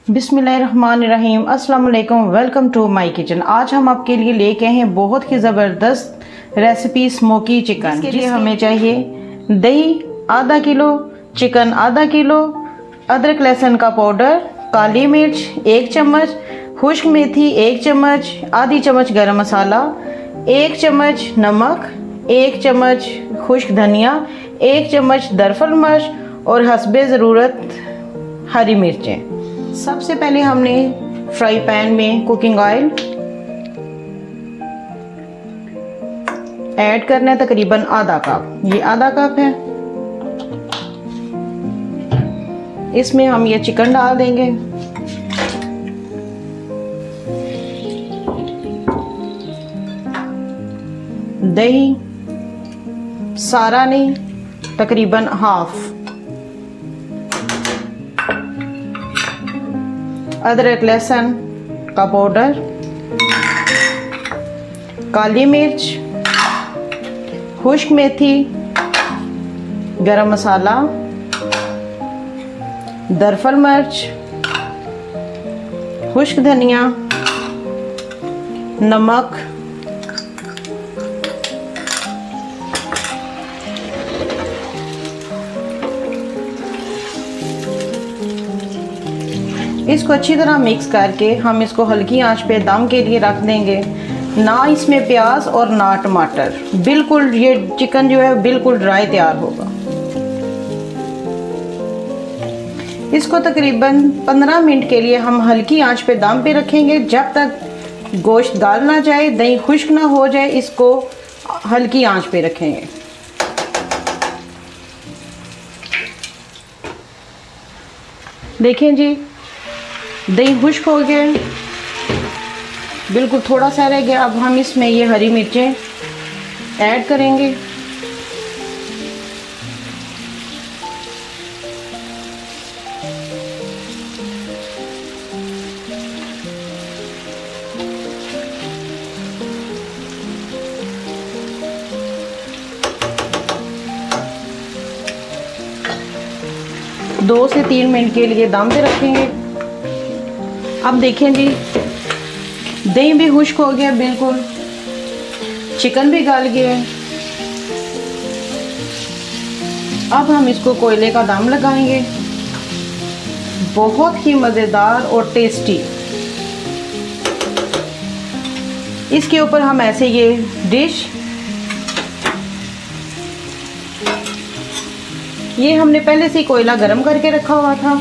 बिस्मिल्लाहिर्रहमानिर्रहीम। अस्सलाम वालेकुम, वेलकम टू माय किचन। आज हम आपके लिए लेके आए हैं बहुत ही ज़बरदस्त रेसिपी स्मोकी चिकन। इसके लिए हमें चाहिए दही आधा किलो, चिकन आधा किलो, अदरक लहसुन का पाउडर, काली मिर्च 1 चम्मच, खुश्क मेथी 1 चम्मच, आधी चम्मच गरम मसाला, 1 चम्मच नमक, 1 चम्मच खुश्क धनिया, 1 चम्मच दरफल मिर्च और हस्बे ज़रूरत हरी मिर्चें। सबसे पहले हमने फ्राई पैन में कुकिंग ऑयल ऐड करना है, तकरीबन आधा कप। ये आधा कप है। इसमें हम ये चिकन डाल देंगे। दही सारा नहीं, तकरीबन हाफ। अदरक लहसुन का पाउडर, काली मिर्च, खुश्क मेथी, गरम मसाला, दरफल मिर्च, खुश्क धनिया, नमक, इसको अच्छी तरह मिक्स करके हम इसको हल्की आंच पे दम के लिए रख देंगे। ना इसमें प्याज और ना टमाटर, बिल्कुल ये चिकन जो है बिल्कुल ड्राई तैयार होगा। इसको तकरीबन 15 मिनट के लिए हम हल्की आंच पे दम पे रखेंगे, जब तक गोश्त गाल ना जाए, दही खुश्क ना हो जाए। इसको हल्की आंच पे रखेंगे। देखें जी, दही खुश्क हो गया, बिल्कुल थोड़ा सा रह गया। अब हम इसमें ये हरी मिर्चें ऐड करेंगे। दो से 3 मिनट के लिए दम पे रखेंगे। अब देखें जी, दही भी खुश्क हो गया, बिल्कुल चिकन भी गल गया। अब हम इसको कोयले का दम लगाएंगे। बहुत ही मज़ेदार और टेस्टी। इसके ऊपर हम ऐसे ये डिश, ये हमने पहले से कोयला गरम करके रखा हुआ था।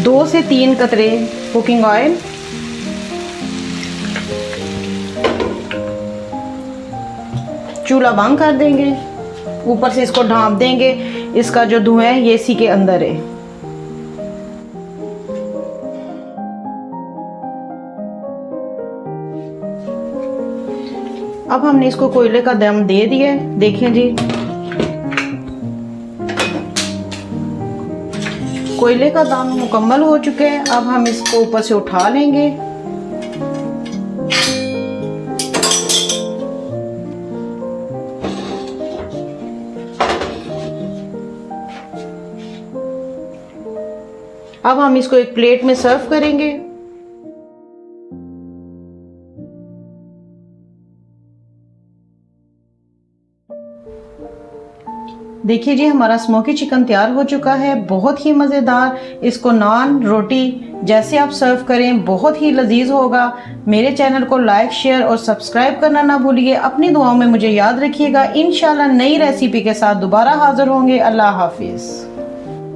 दो से 3 कतरे कुकिंग ऑयल, चूल्हा बंद कर देंगे। ऊपर से इसको ढाँप देंगे। इसका जो धुआं है ये इसी के अंदर है। अब हमने इसको कोयले का दम दे दिया है। देखें जी, कोयले का दम मुकम्मल हो चुका है। अब हम इसको ऊपर से उठा लेंगे। अब हम इसको एक प्लेट में सर्व करेंगे। देखिए जी, हमारा स्मोकी चिकन तैयार हो चुका है, बहुत ही मज़ेदार। इसको नान रोटी जैसे आप सर्व करें, बहुत ही लजीज होगा। मेरे चैनल को लाइक, शेयर और सब्सक्राइब करना ना भूलिए। अपनी दुआओं में मुझे याद रखिएगा। इंशाल्लाह नई रेसिपी के साथ दोबारा हाजिर होंगे। अल्लाह हाफिज़।